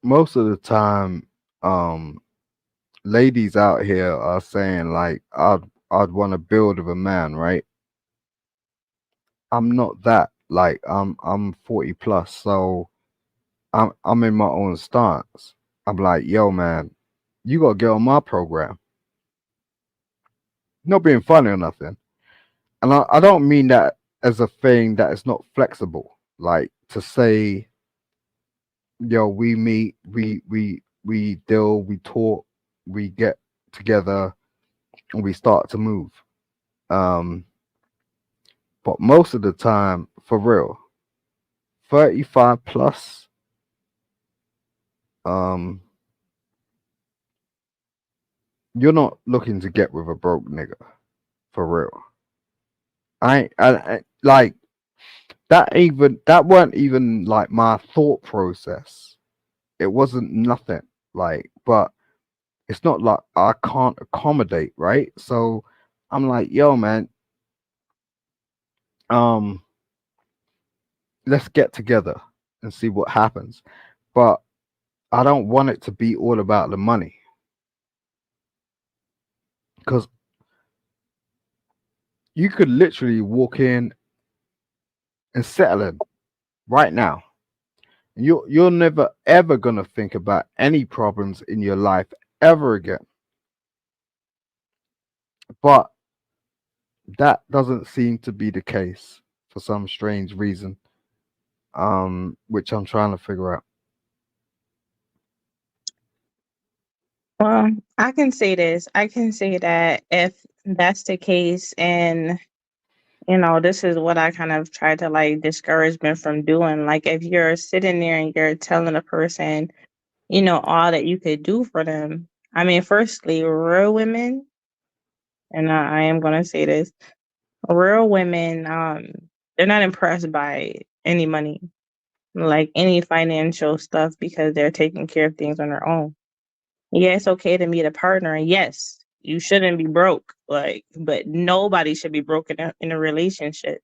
most of the time, um, ladies out here are saying like, I'd want to build with a man, right? I'm not that. Like, I'm 40 plus, so I'm in my own stance. I'm like, yo, man, you gotta get on my program. Not being funny or nothing. And I don't mean that as a thing that is not flexible. Like to say, yo, we meet, we deal, we talk, we get together, and we start to move. Um, but most of the time, for real, 35 plus, um, you're not looking to get with a broke nigga, for real. I like that weren't even like my thought process. It wasn't nothing like, but it's not like I can't accommodate, right? So I'm like, yo, man, um, let's get together and see what happens. But I don't want it to be all about the money because you could literally walk in and settle in right now. You're never ever gonna think about any problems in your life ever again. But that doesn't seem to be the case for some strange reason, which I'm trying to figure out. Well, I can say this. I can say that if that's the case, and this is what I kind of try to like discourage men from doing. Like, if you're sitting there and you're telling a person, all that you could do for them. I mean, firstly, real women, and I am going to say this, real women, they're not impressed by any money, like any financial stuff, because they're taking care of things on their own. Yeah, it's okay to meet a partner, and yes, you shouldn't be broke, like, but nobody should be broke in a relationship.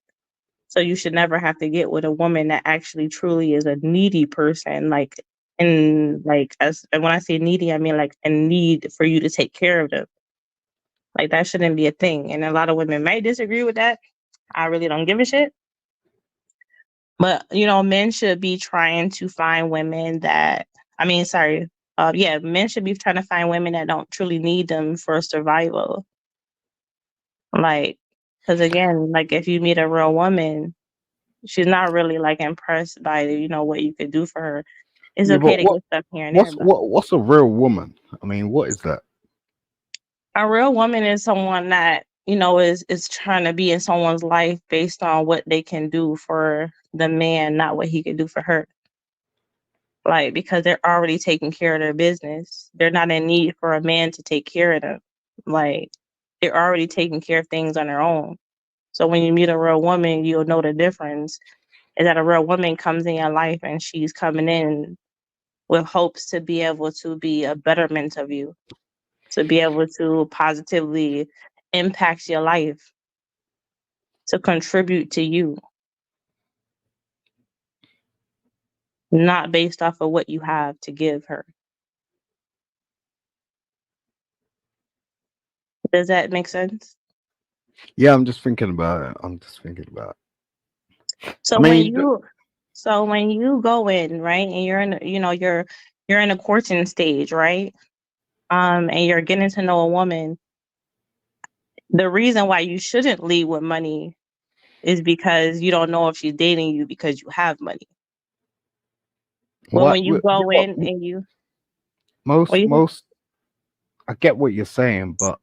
So you should never have to get with a woman that actually truly is a needy person, like, and like, as and when I say needy, I mean like a need for you to take care of them. Like, that shouldn't be a thing. And a lot of women may disagree with that. I really don't give a shit. But men should be trying to find women that, I mean, sorry, yeah, men should be trying to find women that don't truly need them for survival. Like, because again, like, if you meet a real woman, she's not really like impressed by what you could do for her. It's Yeah, okay but to get stuff here and there, but what's a real woman? I mean, what is that? a real woman is someone that is trying to be in someone's life based on what they can do for the man, not what he can do for her. Like, because they're already taking care of their business. They're not in need for a man to take care of them. Like, they're already taking care of things on their own. So when you meet a real woman, you'll know the difference. Is that a real woman comes in your life and she's coming in with hopes to be able to be a betterment of you, to be able to positively impact your life, to contribute to you, not based off of what you have to give her. Does that make sense? Yeah, I'm just thinking about it. I'm just thinking about it. I So when mean, you so when you go in, right, and you're in a courting stage, right? And you're getting to know a woman, the reason why you shouldn't lead with money is because you don't know if she's dating you because you have money. But when you yeah, go but in and you what most you most I get what you're saying, but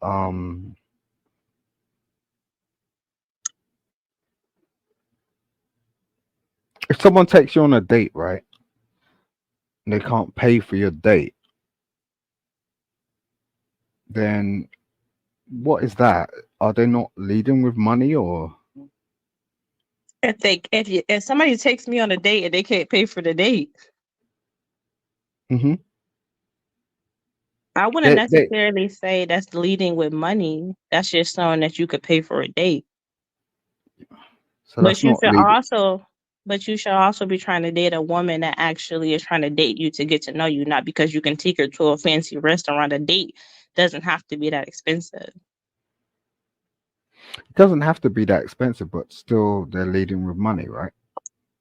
if someone takes you on a date, right, and they can't pay for your date, then what is that? Are they not leading with money or? if somebody takes me on a date and they can't pay for the date, Hmm. I wouldn't They necessarily say that's leading with money. That's just showing that you could pay for a date. so But that's you not should leading. also But you should also be trying to date a woman that actually is trying to date you to get to know you, not because you can take her to a fancy restaurant. A date doesn't have to be that expensive. It doesn't have to be that expensive, but still they're leading with money, right?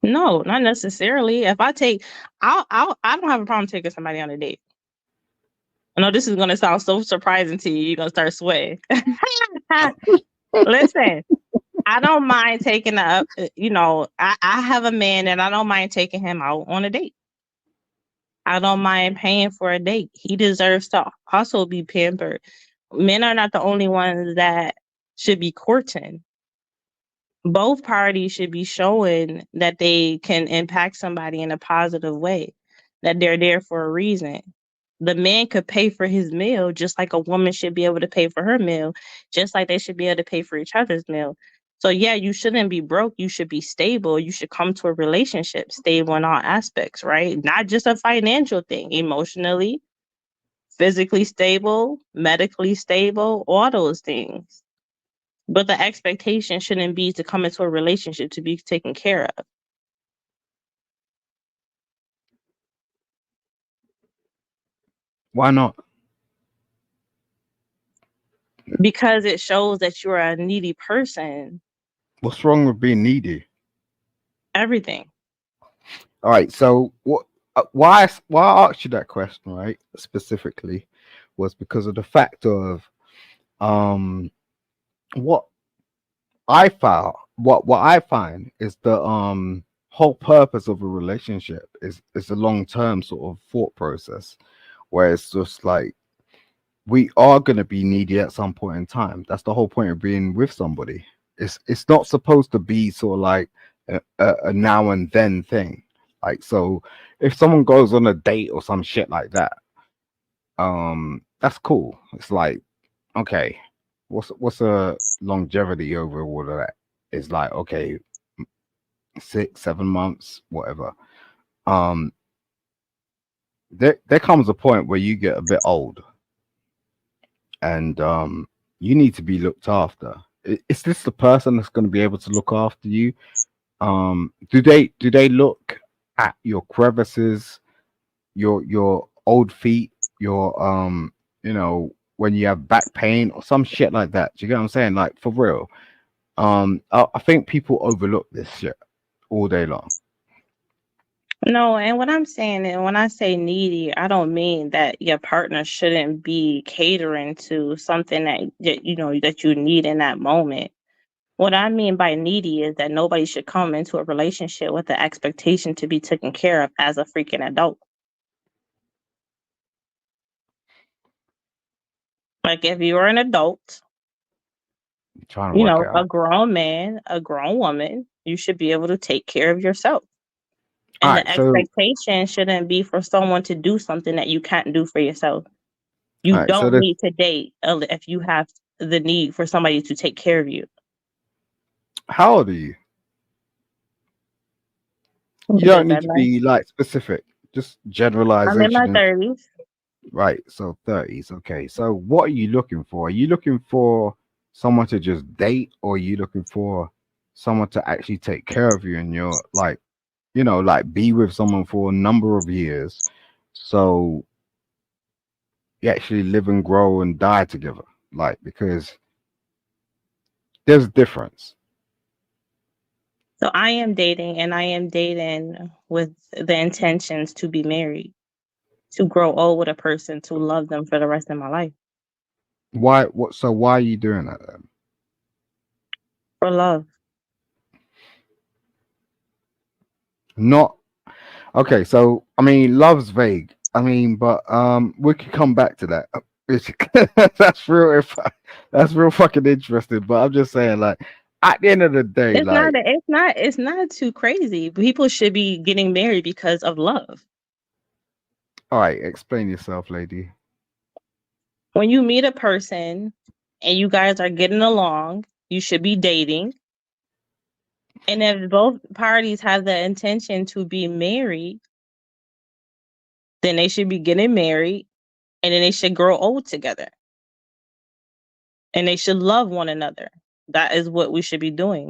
No, not necessarily. If I take, I don't have a problem taking somebody on a date. I know this is gonna sound so surprising to you. You're gonna start sweating. Listen, I don't mind taking a, I have a man and I don't mind taking him out on a date. I don't mind paying for a date. He deserves to also be pampered. Men are not the only ones that should be courting. Both parties should be showing that they can impact somebody in a positive way, that they're there for a reason. The man could pay for his meal just like a woman should be able to pay for her meal, just like they should be able to pay for each other's meal. So yeah, you shouldn't be broke. You should be stable. You should come to a relationship stable in all aspects, right? Not just a financial thing, emotionally, physically stable, medically stable, all those things. But the expectation shouldn't be to come into a relationship to be taken care of, Why not? because it shows that you're a needy person. What's wrong with being needy? Everything. All right. So what? Why I asked you that question, right? Specifically, was because of the fact of um what what I find is the whole purpose of a relationship is a long term sort of thought process, where it's just like we are going to be needy at some point in time. That's the whole point of being with somebody. It's not supposed to be sort of like a now and then thing. Like, so if someone goes on a date or some shit like that, that's cool. It's like, okay, what's a longevity over all of that? It's like, okay, 6 7 months, whatever. um there comes a point where you get a bit old, and you need to be looked after. Is this the person that's going to be able to look after you? Do they look at your crevices, your old feet, your when you have back pain or some shit like that? Do you get what I'm saying? Like, for real. I think people overlook this shit all day long. No, and what I'm saying, and when I say needy, I don't mean that your partner shouldn't be catering to something that you need in that moment. What I mean by needy is that nobody should come into a relationship with the expectation to be taken care of as a freaking adult. Like if you're an adult, I'm trying to work it a out. grown man, a grown woman, you should be able to take care of yourself. All And the right, so expectation shouldn't be for someone to do something that you can't do for yourself. You all right, so don't this need to date if you have the need for somebody to take care of you. how old are you? You What does don't need that to mean? be like specific, just I'm in my generalization. 30s. Right, so 30s. Okay, so what are you looking for? Are you looking for someone to just date, or are you looking for someone to actually take care of you and you're like, like be with someone for a number of years, so you actually live and grow and die together? Like, because there's a difference. So I am dating, and I am dating with the intentions to be married, to grow old with a person, to love them for the rest of my life. Why are you doing that then? For love. Not okay, so I mean, love's vague. I mean, but we could come back to that. That's real. That's real fucking interesting. But I'm just saying, like, at the end of the day, like, It's not too crazy. People should be getting married because of love. all right, explain yourself, lady. When you meet a person and you guys are getting along, you should be dating. And if both parties have the intention to be married, then they should be getting married, and then they should grow old together, and they should love one another. That is what we should be doing.